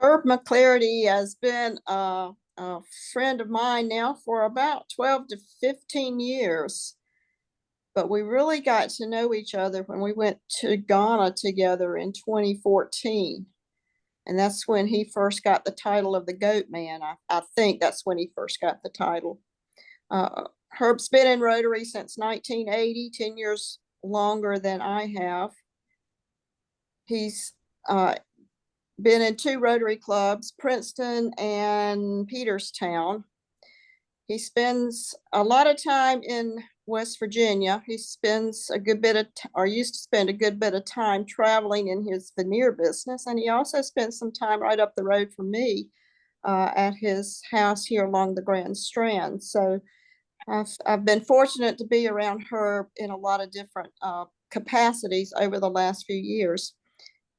Herb McClarity has been a friend of mine now for about 12 to 15 years. But we really got to know each other when we went to Ghana together in 2014. And that's when he first got the title of the Goat Man. I think that's when he first got the title. Herb's been in Rotary since 1980, 10 years longer than I have. He's been in two Rotary clubs, Princeton and Peterstown. He spends a lot of time in West Virginia. He spends a good bit of, or used to spend a good bit of time traveling in his veneer business. And he also spent some time right up the road from me at his house here along the Grand Strand. So I've been fortunate to be around Herb in a lot of different capacities over the last few years.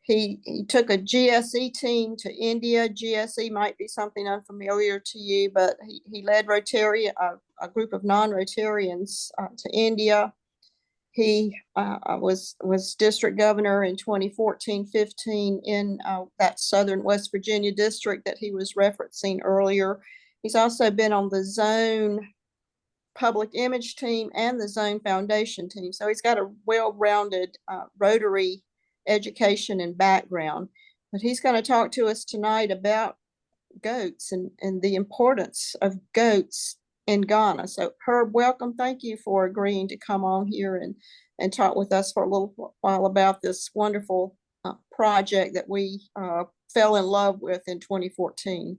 He took a GSE team to India. GSE might be something unfamiliar to you, but he led Rotarian, a group of non-Rotarians to India. He was district governor in 2014-15 in that southern West Virginia district that he was referencing earlier. He's also been on the zone public image team and the zone foundation team. So he's got a well-rounded Rotary education and background. But he's going to talk to us tonight about goats and the importance of goats in Ghana. So Herb, welcome. Thank you for agreeing to come on here and talk with us for a little while about this wonderful project that we fell in love with in 2014.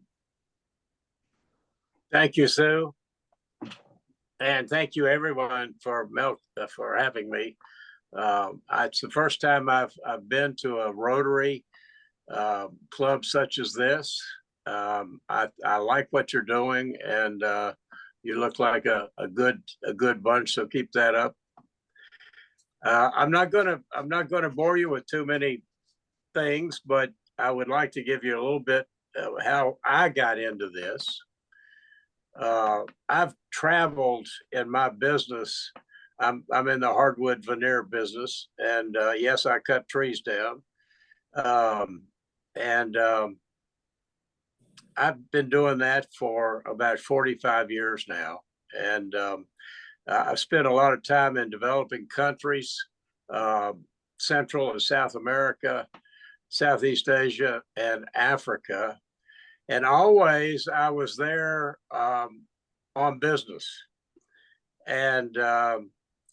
Thank you, Sue. And thank you everyone for having me. It's the first time I've been to a Rotary club such as this. I like what you're doing, and you look like a good bunch. So keep that up. I'm not gonna bore you with too many things, but I would like to give you a little bit of how I got into this. I've traveled in my business. I'm in the hardwood veneer business, and yes, I cut trees down. I've been doing that for about 45 years now, and I've spent a lot of time in developing countries, Central and South America, Southeast Asia, and Africa. And always I was there on business, and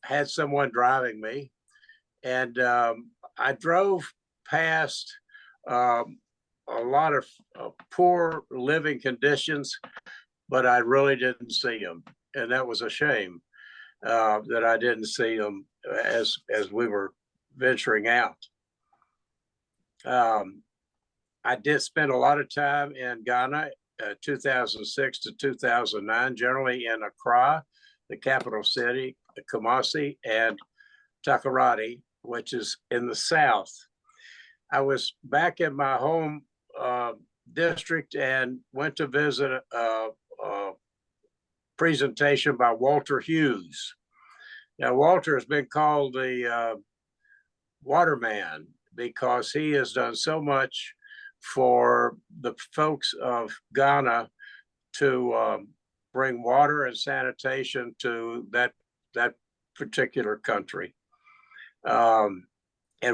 had someone driving me. And I drove past a lot of poor living conditions, but I really didn't see them. And that was a shame that I didn't see them as we were venturing out. I did spend a lot of time in Ghana, 2006 to 2009, generally in Accra, the capital city, Kumasi, and Takoradi, which is in the south. I was back in my home district and went to visit a presentation by Walter Hughes. Now, Walter has been called the waterman because he has done so much for the folks of Ghana to bring water and sanitation to that particular country. And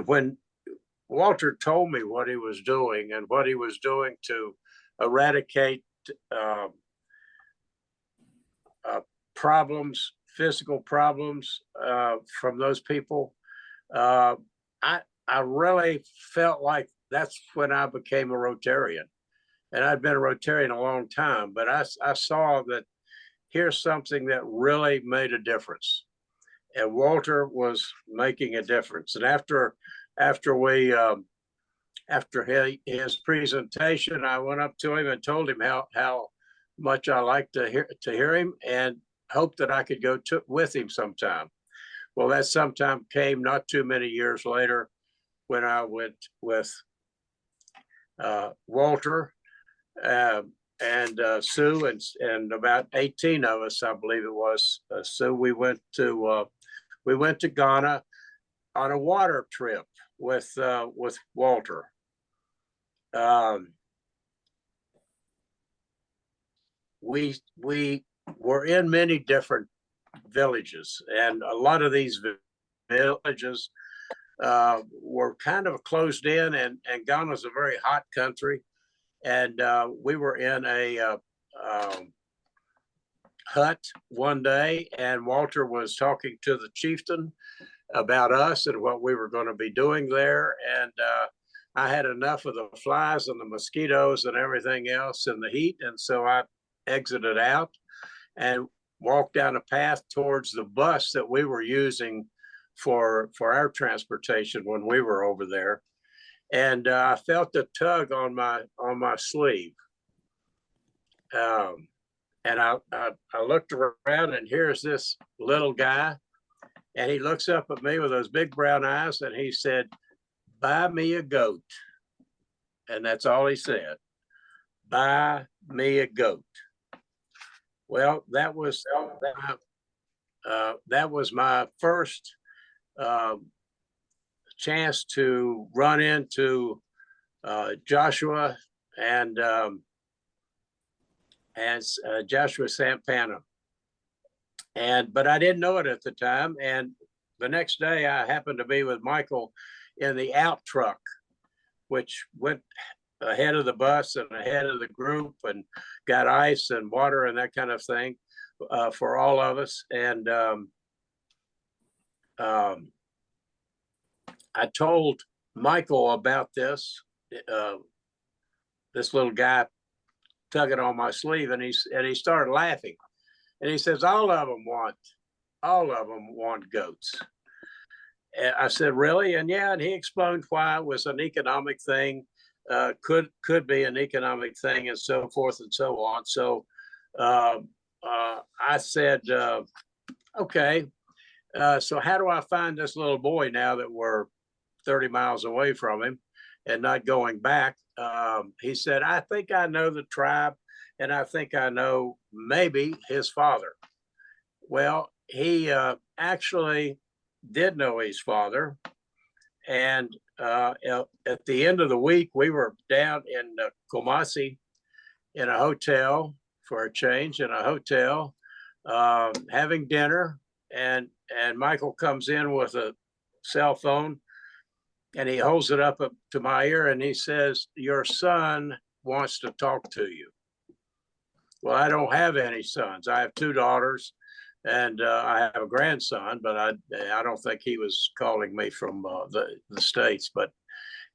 when Walter told me what he was doing and what he was doing to eradicate problems, physical problems from those people, I really felt like that's when I became a Rotarian. And I'd been a Rotarian a long time, but I saw that here's something that really made a difference. And Walter was making a difference. And after his presentation, I went up to him and told him how much I liked to hear him, and hoped that I could go with him sometime. Well, that sometime came not too many years later, when I went with Walter and Sue and about 18 of us, I believe it was. So we went to Ghana on a water trip with Walter. we were in many different villages, and a lot of these villages were kind of closed in, and Ghana's a very hot country. And we were in a hut one day, and Walter was talking to the chieftain about us and what we were going to be doing there. And I had enough of the flies and the mosquitoes and everything else and the heat. And so I exited out and walked down a path towards the bus that we were using for our transportation when we were over there. And I felt a tug on my sleeve. And I looked around, and here's this little guy, and he looks up at me with those big brown eyes, and he said, "Buy me a goat." And that's all he said. Buy me a goat. Well, that was my first chance to run into Joshua and Joshua Sampana. But I didn't know it at the time. And the next day I happened to be with Michael in the out truck, which went ahead of the bus and ahead of the group and got ice and water and that kind of thing for all of us. And I told Michael about this little guy tugging on my sleeve, and he started laughing, and he says, all of them want goats. And I said, really? And yeah, and he explained why it was an economic thing, could be an economic thing, and so forth and so on. So I said, okay, so how do I find this little boy now that we're 30 miles away from him and not going back? He said, I think I know the tribe, and I think I know maybe his father. Well, he actually did know his father. And at the end of the week, we were down in Kumasi in a hotel for a change, in a hotel, having dinner. And Michael comes in with a cell phone, and he holds it up to my ear, and he says, your son wants to talk to you. Well, I don't have any sons. I have 2 daughters, and I have a grandson, but I don't think he was calling me from the States. But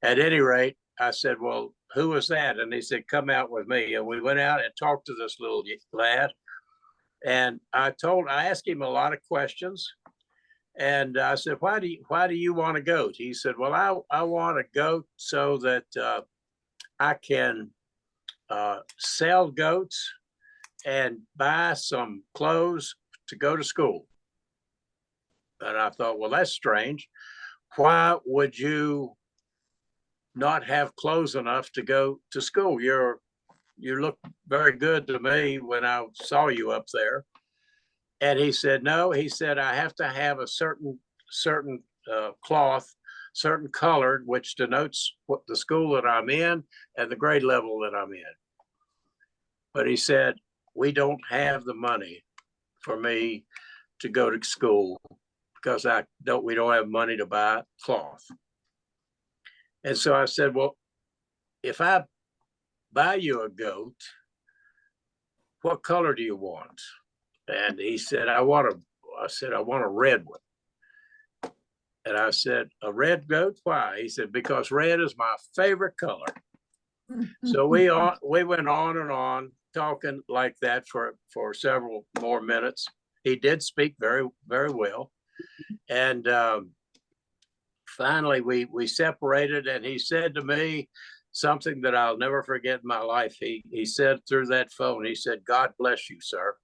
at any rate, I said, well, who was that? And he said, come out with me. And we went out and talked to this little lad. And I asked him a lot of questions. And I said, why do you want a goat? He said, well, I want a goat so that I can sell goats and buy some clothes to go to school. And I thought, well, that's strange. Why would you not have clothes enough to go to school? You look very good to me when I saw you up there. And he said, no, he said, I have to have a certain cloth, certain colored, which denotes what the school that I'm in and the grade level that I'm in. But he said, we don't have the money for me to go to school because we don't have money to buy cloth. And so I said, well, if I buy you a goat, what color do you want? And he said, I want a red one. And I said, a red goat? Why? He said, because red is my favorite color. So we went on and on talking like that for several more minutes. He did speak very, very well. And finally we separated, and he said to me something that I'll never forget in my life. He said through that phone, he said, God bless you, sir.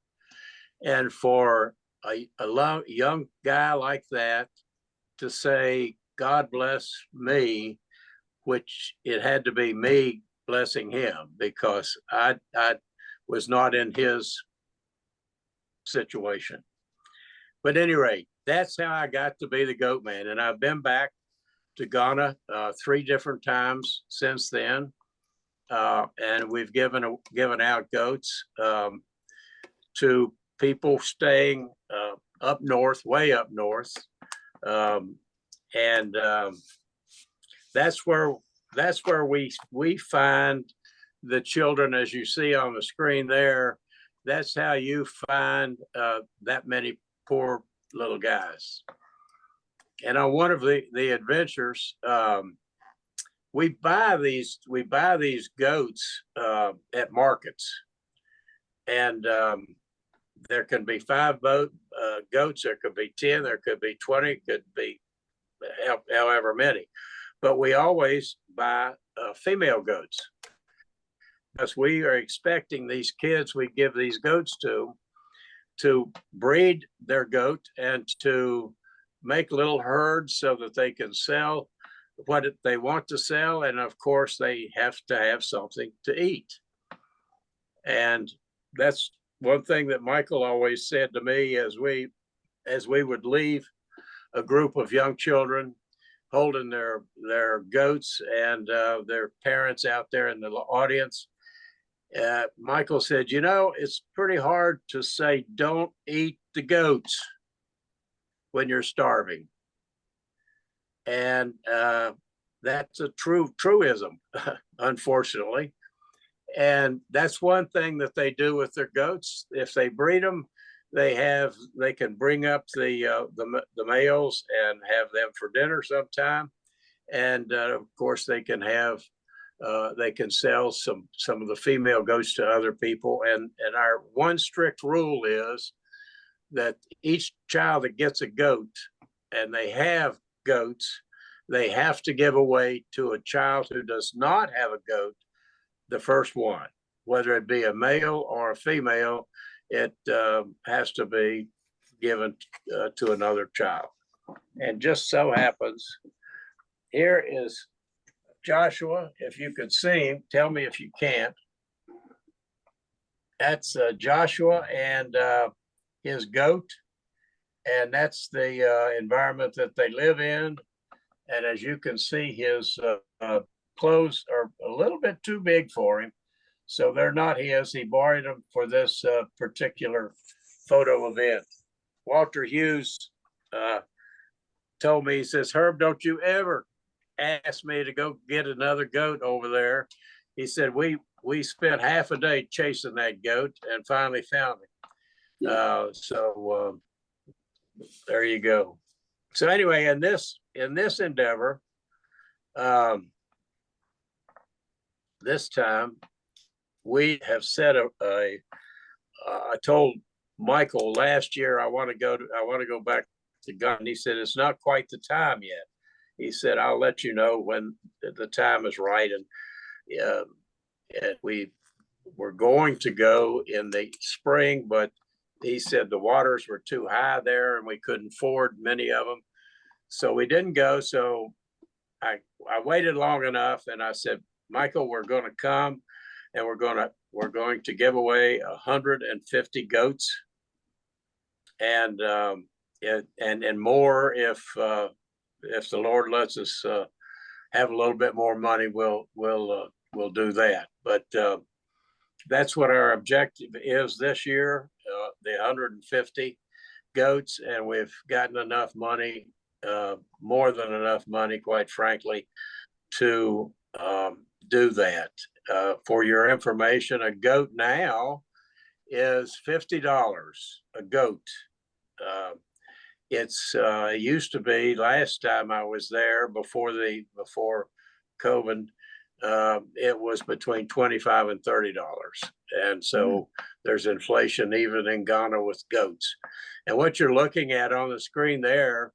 And for a young guy like that to say, God bless me, which it had to be me blessing him, because I was not in his situation. But at any rate, that's how I got to be the goat man. And I've been back to Ghana 3 different times since then. And we've given out goats. to people staying up north, way up north. And that's where we find the children, as you see on the screen there. That's how you find that many poor little guys. And on one of the adventures, we buy these goats at markets, and there can be 5 goats, there could be 10, there could be 20, could be however many, but we always buy female goats, because we are expecting these kids we give these goats to breed their goat and to make little herds so that they can sell what they want to sell. And of course, they have to have something to eat. And that's one thing that Michael always said to me as we would leave a group of young children holding their goats and their parents out there in the audience. Michael said, you know, it's pretty hard to say, don't eat the goats when you're starving. And that's a truism, unfortunately. And that's one thing that they do with their goats. If they breed them, they can bring up the males and have them for dinner sometime. And of course, they can sell some of the female goats to other people. And our one strict rule is that each child that gets a goat, and they have goats, they have to give away to a child who does not have a goat the first one, whether it be a male or a female. It has to be given to another child. And just so happens, here is Joshua. If you could see him, tell me if you can't. That's Joshua and his goat, and that's the environment that they live in. And as you can see, his clothes are a little bit too big for him, so they're not his. He borrowed them for this particular photo event. Walter Hughes told me, he says, Herb, don't you ever ask me to go get another goat over there. He said, we spent half a day chasing that goat and finally found him. So there you go. So anyway, in this endeavor, this time we have set I told Michael last year I want to go back to gun. He said it's not quite the time yet. He said I'll let you know when the time is right, and we were going to go in the spring, but he said the waters were too high there and we couldn't ford many of them, so we didn't go. So I waited long enough, and I said, Michael, we're going to come, and we're going to give away 150 goats, and more if the Lord lets us have a little bit more money. We'll do that. But that's what our objective is this year, the 150 goats, and we've gotten enough money, more than enough money, quite frankly, to do that. For your information, a goat now is $50 a goat. It used to be, last time I was there before COVID, it was between $25 and $30. And so there's inflation even in Ghana with goats. And what you're looking at on the screen there,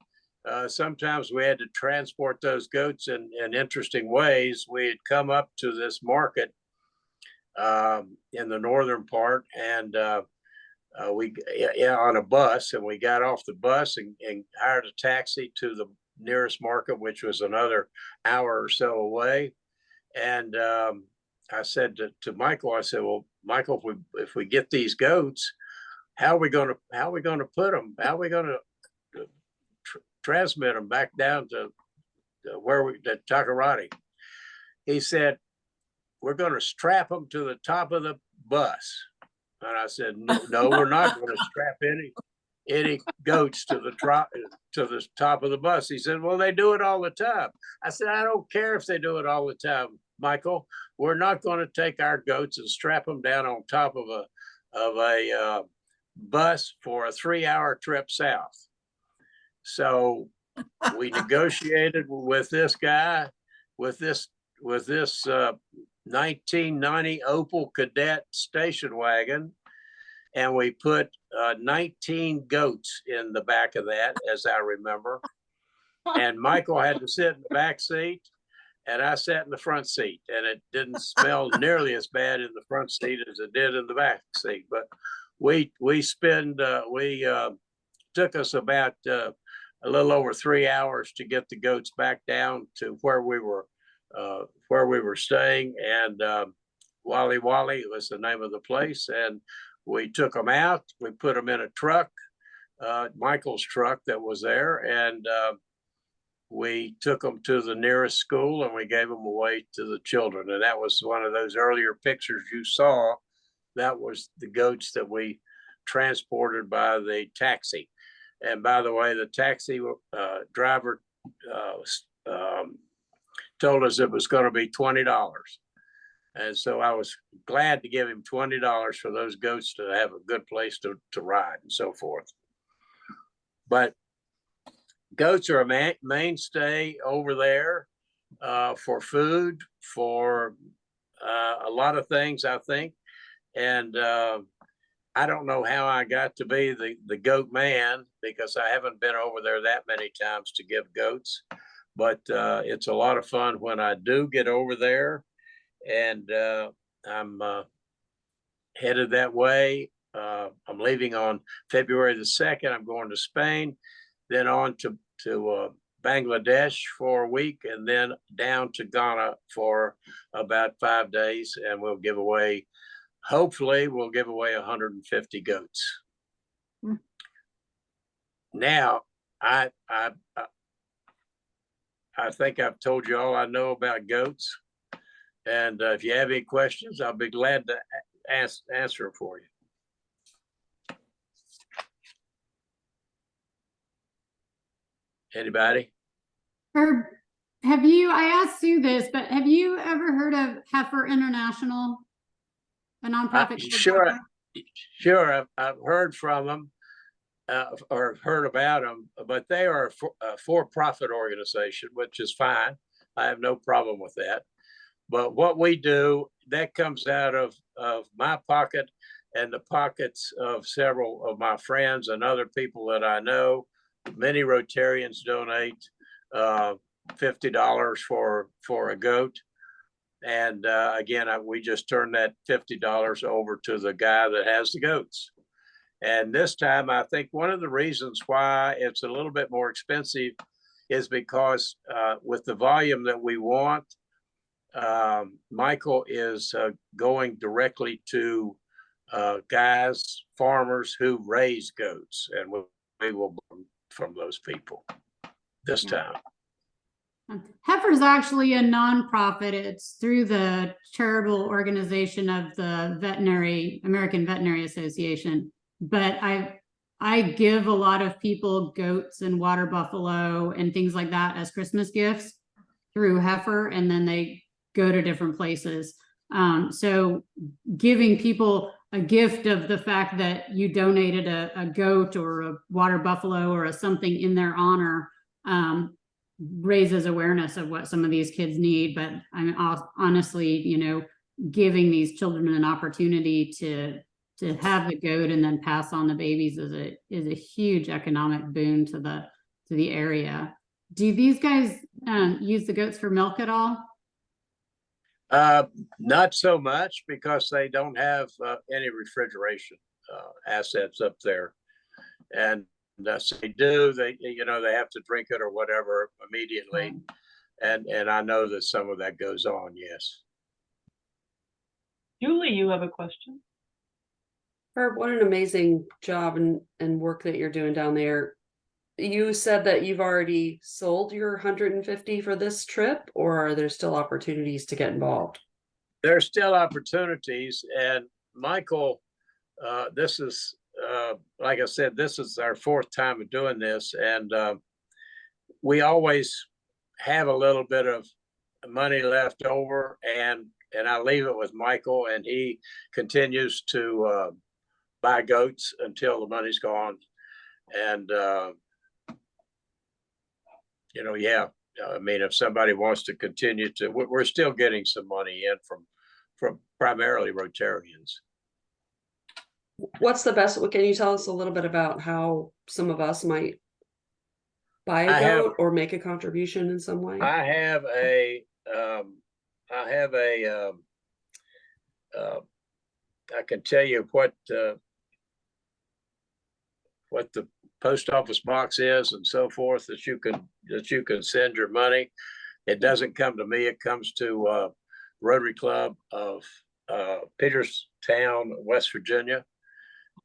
sometimes we had to transport those goats in interesting ways. We had come up to this market in the northern part, and on a bus, and we got off the bus and hired a taxi to the nearest market, which was another hour or so away. And I said to Michael, I said, well, Michael, if we get these goats, how are we going to put them? How are we going to transmit them back down to Takoradi? He said, we're going to strap them to the top of the bus, And I said, no, we're not going to strap any goats to the top of the bus. He said, well, they do it all the time. I said, I don't care if they do it all the time, Michael. We're not going to take our goats and strap them down on top of a bus for a 3-hour trip south. So we negotiated with this guy, with this 1990 Opel Cadet station wagon, and we put 19 goats in the back of that, as I remember. And Michael had to sit in the back seat, and I sat in the front seat, and it didn't smell nearly as bad in the front seat as it did in the back seat. But we took us about a little over 3 hours to get the goats back down to where we were staying. And Wally Wally was the name of the place. And we took them out. We put them in a truck, Michael's truck that was there, and we took them to the nearest school and we gave them away to the children. And that was one of those earlier pictures you saw. That was the goats that we transported by the taxi. And by the way, the taxi driver told us it was going to be $20. And so I was glad to give him $20 for those goats to have a good place to ride and so forth. But goats are a mainstay over there for food, for a lot of things, I think. And I don't know how I got to be the goat man, because I haven't been over there that many times to give goats. But it's a lot of fun when I do get over there. And I'm headed that way. I'm leaving on February the 2nd. I'm going to Spain, then on to Bangladesh for a week, and then down to Ghana for about 5 days. And we'll give away, hopefully, 150 goats. Hmm. Now, I think I've told you all I know about goats. And if you have any questions, I'll be glad to answer for you. Anybody? Herb, I asked Sue this, but have you ever heard of Heifer International, a nonprofit? Sure. I've heard from them or heard about them, but they are a for-profit organization, which is fine. I have no problem with that. But what we do, that comes out of my pocket and the pockets of several of my friends and other people that I know. Many Rotarians donate $50 for a goat. And again, we just turn that $50 over to the guy that has the goats. And this time, I think one of the reasons why it's a little bit more expensive is because with the volume that we want, Michael is going directly to guys, farmers who raise goats, and we will buy from those people this time. Heifer is actually a nonprofit. It's through the charitable organization of the American Veterinary Association. But I give a lot of people goats and water buffalo and things like that as Christmas gifts through Heifer, and then they go to different places. So giving people a gift of the fact that you donated a goat or a water buffalo or something in their honor raises awareness of what some of these kids need. But I'm honestly, giving these children an opportunity to have the goat and then pass on the babies is a huge economic boon to the area. Do these guys use the goats for milk at all? Not so much, because they don't have any refrigeration assets up there, and so they do. They have to drink it or whatever immediately, and I know that some of that goes on. Yes. Julie, you have a question? Herb, what an amazing job and work that you're doing down there. You said that you've already sold your 150 for this trip, or are there still opportunities to get involved? There's still opportunities, and Michael This is, like I said, this is our fourth time of doing this, and we always have a little bit of money left over, and I leave it with Michael, and he continues to buy goats until the money's gone. And yeah, I mean, if somebody wants to continue to, we're still getting some money in from primarily Rotarians. What's the best? Can you tell us a little bit about how some of us might buy a goat or make a contribution in some way? I have a I can tell you what the post office box is and so forth that you can send your money. It doesn't come to me. It comes to Rotary Club of Peterstown, West Virginia.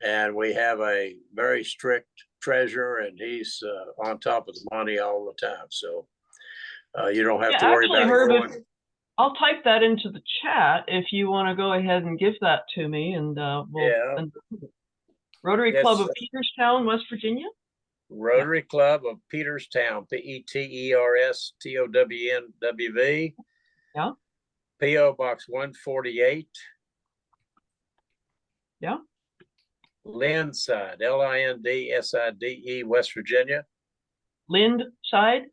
And we have a very strict treasurer, and he's on top of the money all the time. So you don't have to worry about it. I'll type that into the chat if you want to go ahead and give that to me, and Rotary Club of Peterstown, West Virginia. Rotary Club of Peterstown, Peterstown, WV. Yeah. PO Box 148. Yeah. Lindside, Lindside, West Virginia. Lindside.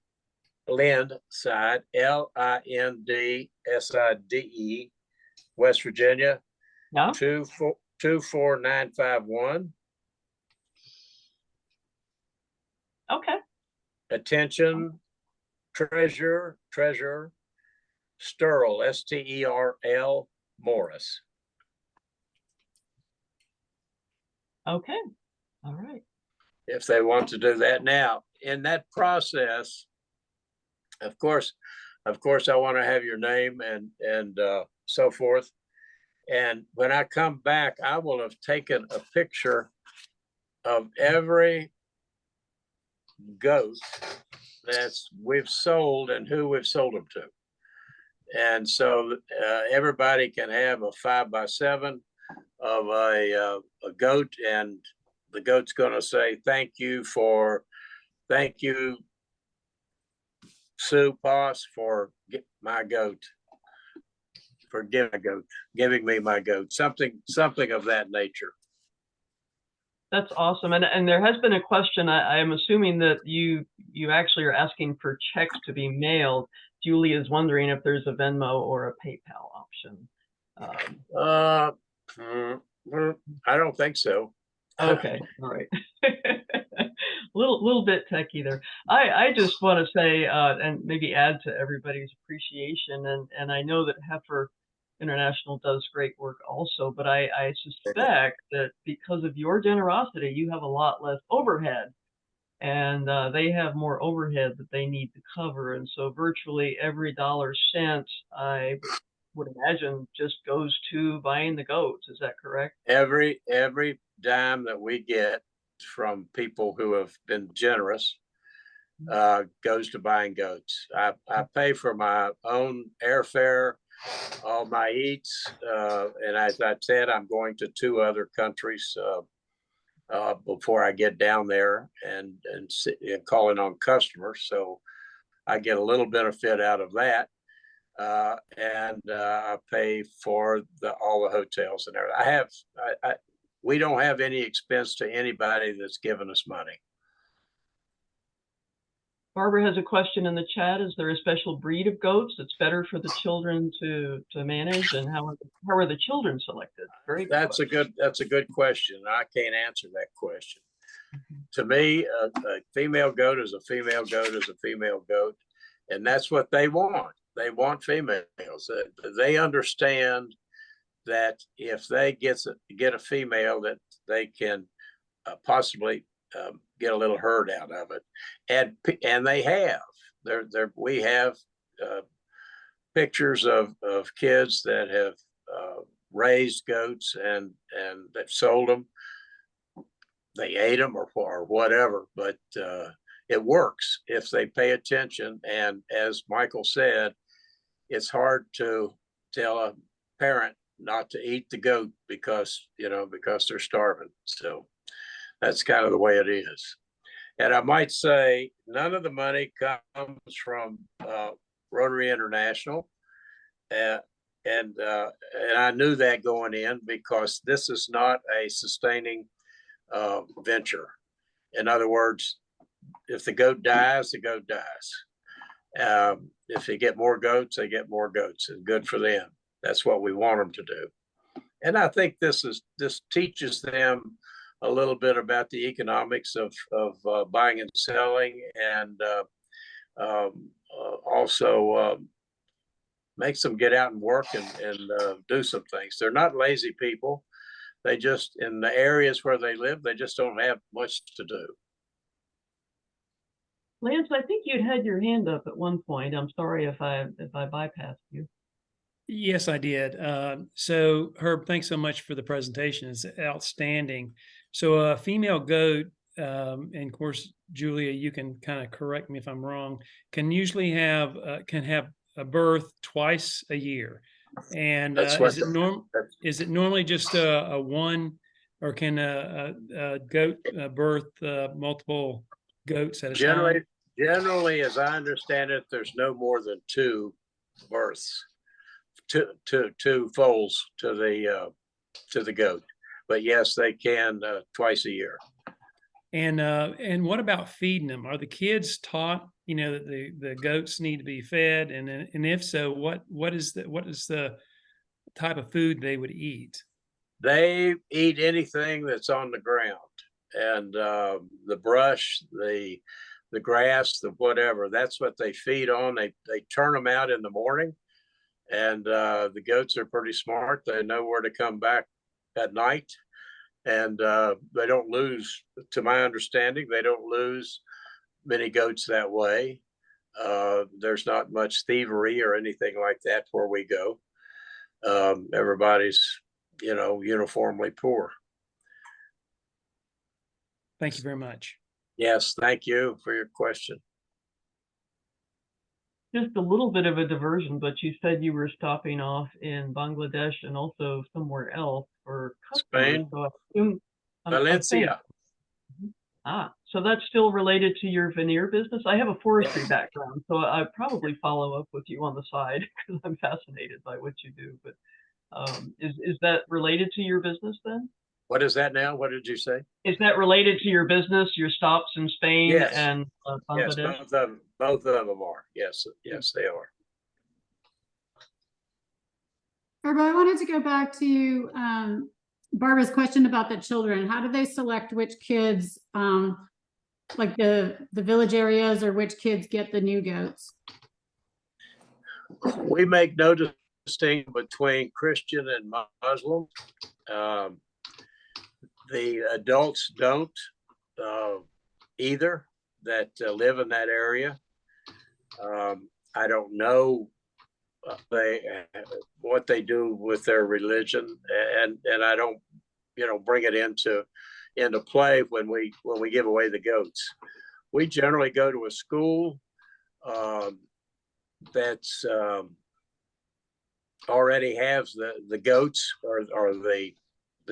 Lindside, Lindside, West Virginia. Yeah. 24951. Okay. Attention, Treasurer Sterl, Sterl Morris. Okay. All right. If they want to do that. Now, in that process, of course, I want to have your name and so forth. And when I come back, I will have taken a picture of every goat we've sold and who we've sold them to. And so everybody can have a 5x7 of a goat, and the goat's going to say, thank you, Sue Poss, for my goat, for giving me my goat, something of that nature. That's awesome. And there has been a question. I am assuming that you actually are asking for checks to be mailed. Julie is wondering if there's a Venmo or a PayPal option. I don't think so. Okay. All right. little bit techy there. I just want to say and maybe add to everybody's appreciation, and I know that Heifer International does great work also, but I suspect that because of your generosity, you have a lot less overhead, and they have more overhead that they need to cover, and so virtually every dollar spent, I would imagine, just goes to buying the goats. Is that correct? Every dime that we get from people who have been generous goes to buying goats. I pay for my own airfare, all my eats, and as I said, I'm going to 2 other countries before I get down there and calling on customers. So I get a little benefit out of that. And I pay for all the hotels and everything. We don't have any expense to anybody that's given us money. Barbara has a question in the chat. Is there a special breed of goats that's better for the children to manage, and how are the children selected? Very good. That's a good question. I can't answer that question. To me, a female goat is a female goat is a female goat, and that's what they want. They want females. They understand that if they get a female, that they can possibly get a little herd out of it, and they have. We have pictures of kids that have raised goats and they've sold them. They ate them or whatever, but it works if they pay attention. And as Michael said, it's hard to tell a parent not to eat the goat because, because they're starving. So that's kind of the way it is. And I might say none of the money comes from Rotary International. And I knew that going in because this is not a sustaining venture. In other words, if the goat dies, the goat dies. If they get more goats, they get more goats, and good for them. That's what we want them to do. And I think this teaches them a little bit about the economics of buying and selling, and also makes them get out and work and do some things. They're not lazy people. They just, in the areas where they live, they just don't have much to do. Lance, I think you'd had your hand up at one point. I'm sorry if I bypassed you. Yes, I did. So Herb, thanks so much for the presentation. It's outstanding. So a female goat, and of course, Julia, you can kind of correct me if I'm wrong, can usually have a birth twice a year. And is it normally just a one, or can a goat birth multiple goats at a time? Generally, as I understand it, there's no more than 2 births, two foals to the goat. But yes, they can twice a year. And what about feeding them? Are the kids taught, that the goats need to be fed? And if so, what is the type of food they would eat? They eat anything that's on the ground, and the brush, the grass, the whatever. That's what they feed on. They turn them out in the morning, and the goats are pretty smart. They know where to come back at night, and they don't lose. To my understanding, they don't lose many goats that way. There's not much thievery or anything like that where we go. Everybody's, uniformly poor. Thank you very much. Yes, thank you for your question. Just a little bit of a diversion, but you said you were stopping off in Bangladesh and also somewhere else for customers. Spain, So Valencia. So that's still related to your veneer business? I have a forestry background, so I'd probably follow up with you on the side because I'm fascinated by what you do. But is that related to your business then? What is that now? What did you say? Is that related to your business, your stops in Spain and Bangladesh? Yes, both of them are. Yes, they are. Herb, I wanted to go back to Barbara's question about the children. How do they select which kids, like the village areas, or which kids get the new goats? We make no distinction between Christian and Muslim. The adults don't either that live in that area. I don't know what they do with their religion, and I don't bring it into play when we give away the goats. We generally go to a school that's already has the goats or the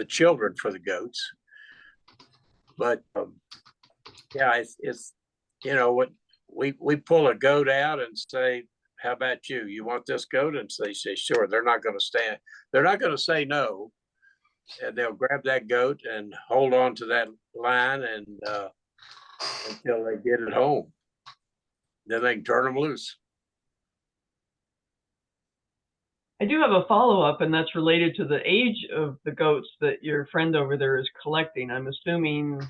children for the goats. But it's what we pull a goat out and say, how about you? You want this goat? And they say, sure. They're not going to say no. And they'll grab that goat and hold on to that line and until they get it home. Then they can turn them loose. I do have a follow-up, and that's related to the age of the goats that your friend over there is collecting. I'm assuming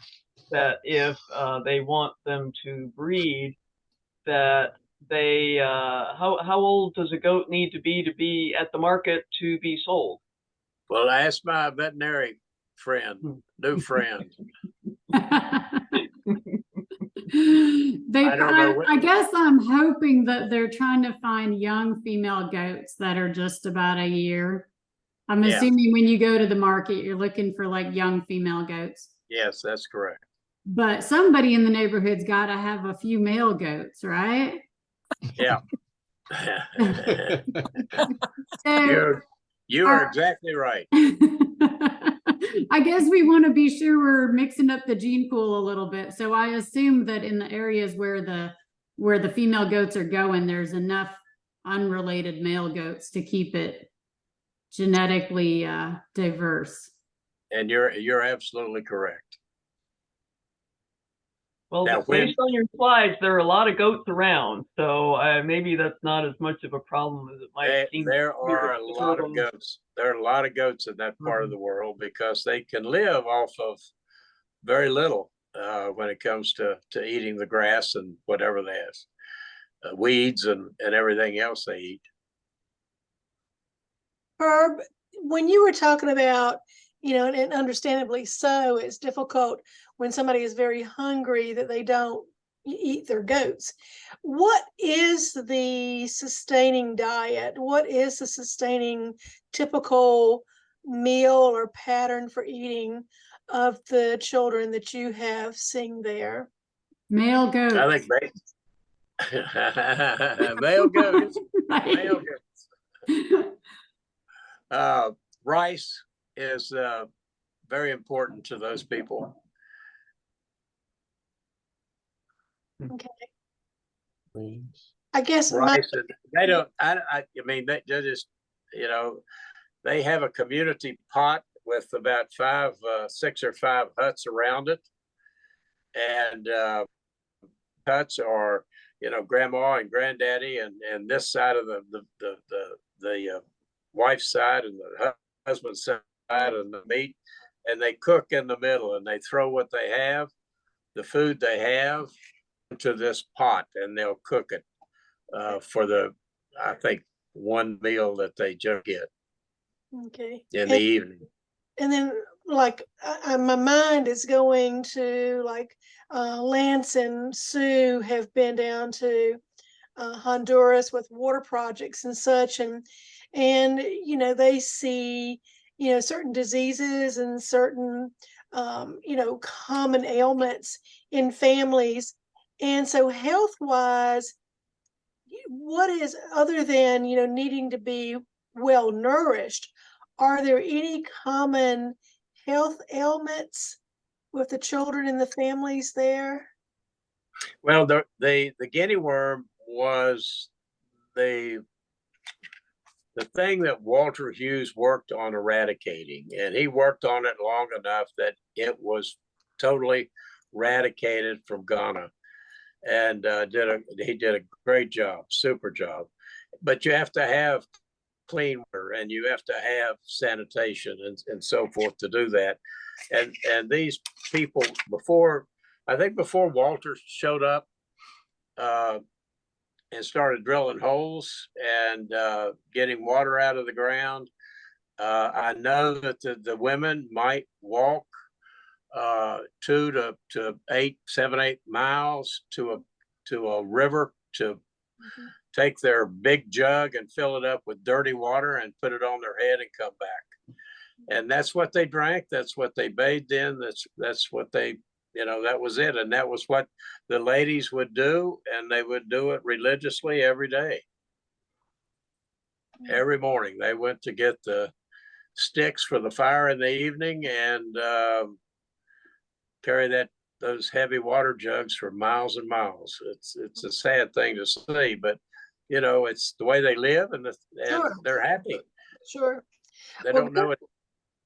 that if they want them to breed, that they how old does a goat need to be at the market to be sold? Well, I asked my veterinary friend, new friend. I guess I'm hoping that they're trying to find young female goats that are just about a year. I'm assuming when you go to the market, you're looking for like young female goats. Yes, that's correct. But somebody in the neighborhood's got to have a few male goats, right? Yeah. So You are exactly right. I guess we want to be sure we're mixing up the gene pool a little bit. So I assume that in the areas where the female goats are going, there's enough unrelated male goats to keep it genetically diverse. And you're absolutely correct. Well, Now, based on your slides, there are a lot of goats around, so maybe that's not as much of a problem as it might seem. There are a lot of goats. There are a lot of goats in that part of the world because they can live off of very little when it comes to eating the grass and whatever they have, weeds and everything else they eat. Herb, when you were talking about, and understandably so, it's difficult when somebody is very hungry that they don't eat their goats. What is the sustaining diet? What is the sustaining typical meal or pattern for eating of the children that you have seen there? Male goats. I think male goats. Right. Male goats. Rice is very important to those people. Okay. I guess Rice. They don't. I mean, they just, they have a community pot with about 6 or 5 huts around it, and huts are, grandma and granddaddy, and this side of the wife's side and the husband's side and the meat, and they cook in the middle, and they throw what they have, the food they have, into this pot, and they'll cook it for I think, one meal that they just get. Okay. In the evening. And then, like, my mind is going to, like, Lance and Sue have been down to Honduras with water projects and such, and they see certain diseases and certain common ailments in families, and so health wise, what is, other than needing to be well nourished, are there any common health ailments with the children and the families there? Well, the guinea worm was the thing that Walter Hughes worked on eradicating, and he worked on it long enough that it was totally eradicated from Ghana, and he did a great job, super job. But you have to have clean water, and you have to have sanitation and so forth to do that. And these people, before Walter showed up and started drilling holes and getting water out of the ground, I know that the women might walk 2 to 7, 8 miles to a river to take their big jug and fill it up with dirty water and put it on their head and come back. And that's what they drank. That's what they bathed in. That's what they, that was it. And that was what the ladies would do. And they would do it religiously every day. Every morning they went to get the sticks for the fire in the evening and carry those heavy water jugs for miles and miles. It's a sad thing to see, but it's the way they live, and Sure. they're happy. Sure. They don't know it.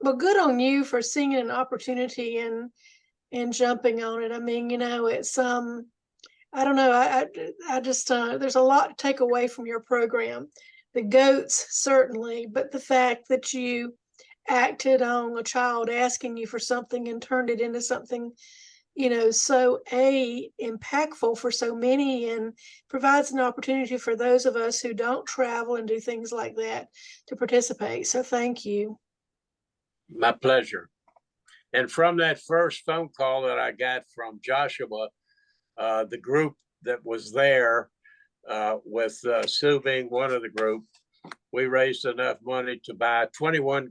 Well, good on you for seeing an opportunity and jumping on it. I mean, it's I don't know. I just there's a lot to take away from your program. The goats, certainly, but the fact that you acted on a child asking you for something and turned it into something so impactful for so many, and provides an opportunity for those of us who don't travel and do things like that to participate. So thank you. My pleasure. And from that first phone call that I got from Joshua, the group that was there, with Sue being one of the group, we raised enough money to buy 21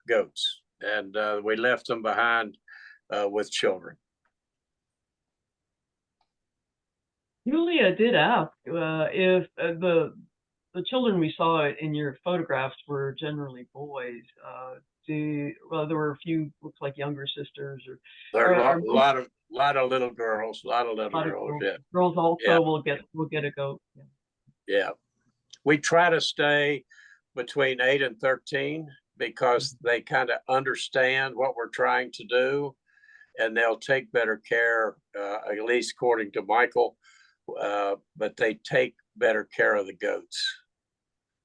goats, and we left them behind with children. Julia did ask if the the children we saw in your photographs were generally boys. Well, there were a few looked like younger sisters, or There are are a lot of little girls, a lot of little lot of girls. girls. Yeah, Girls also Yeah. will get a goat. Yeah. yeah. We try to stay between 8 and 13 because they kind of understand what we're trying to do, and they'll take better care, at least according to Michael. But they take better care of the goats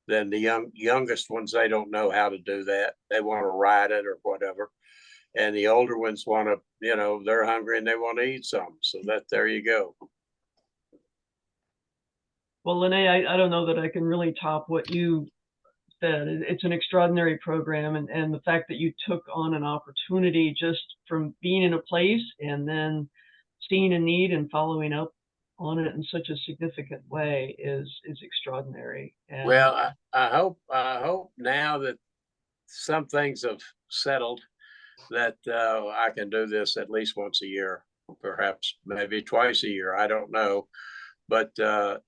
than the youngest ones. They don't know how to do that. They want to ride it or whatever. And the older ones want to, they're hungry and they want to eat some. So there you go. Well, Lene, I don't know that I can really top what you said. It's an extraordinary program, and the fact that you took on an opportunity just from being in a place and then seeing a need and following up on it in such a significant way is extraordinary. And Well, I hope now that some things have settled that I can do this at least once a year, perhaps maybe twice a year. I don't know, but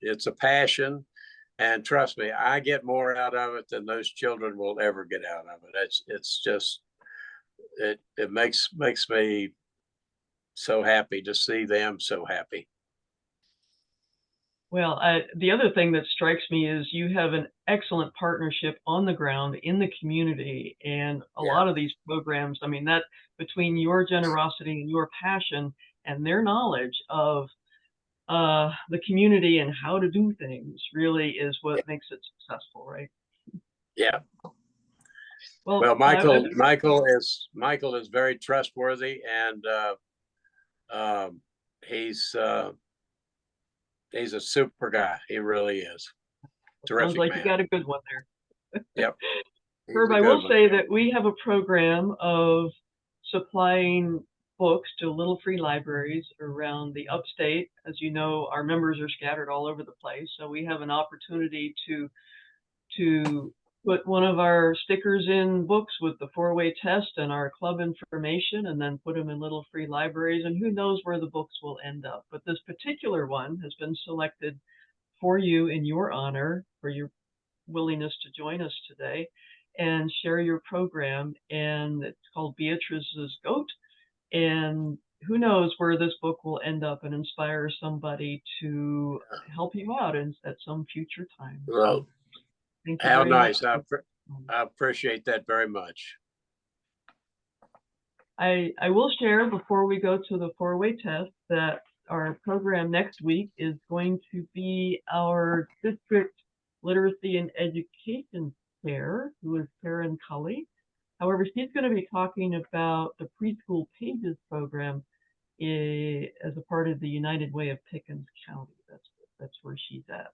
it's a passion, and trust me, I get more out of it than those children will ever get out of it. It's just it makes me so happy to see them so happy. well, the other thing that strikes me is you have an excellent partnership on the ground in the community, and a lot of these programs, I mean, that between your generosity and your passion and their knowledge of the community and how to do things really is what makes it successful, right? Yeah. Well, Michael is very trustworthy, and he's a super guy. He really is. Terrific sounds like man. you got a good one there. Yep. Herb, I will say that we have a program of supplying books to little free libraries around the upstate. As you know, our members are scattered all over the place, so we have an opportunity to put one of our stickers in books with the 4-way test and our club information, and then put them in little free libraries, and who knows where the books will end up. But this particular one has been selected for you in your honor, for your willingness to join us today and share your program. And it's called Beatrice's Goat. And who knows where this book will end up and inspire somebody to help you out at some future time. Well, Thank you how very nice. much. I appreciate that very much. I will share before we go to the 4-way test that our program next week is going to be our district literacy and education chair, who is Karen Cully. However, she's going to be talking about the preschool pages program as a part of the United Way of Pickens County. That's where she's at.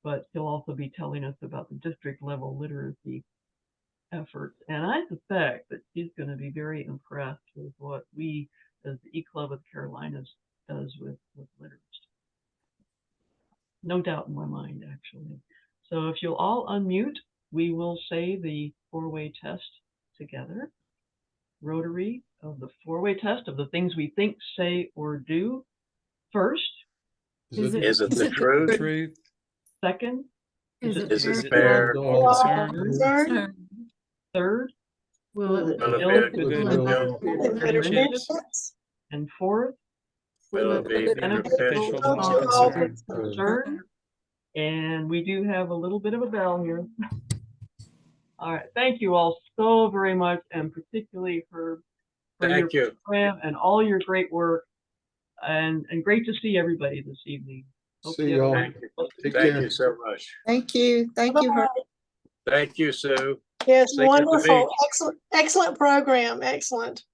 But she'll also be telling us about the district level literacy efforts. And I suspect that she's going to be very impressed with what we, as the E-Club of the Carolinas, does with literacy. No doubt in my mind, actually. So if you'll all unmute, we will say the 4-way test together. Rotary of the 4-way test of the things we think, say, or do. First, Is it the truth? Truth. second, Is Is it fair fair? or concern? third, Will it Will it be Friendships. and fourth, Will it be beneficial to all concern. And we do have a little bit of a bell here. All right, thank you all so very much, and particularly for Thank your you. program and all your great work, and great to see everybody this evening. Hope See you have a y'all. wonderful- Thank you so much. Thank you. Thank you. Herb. Thank you, Sue. Yes, See you at the wonderful. beach. Excellent program. Excellent.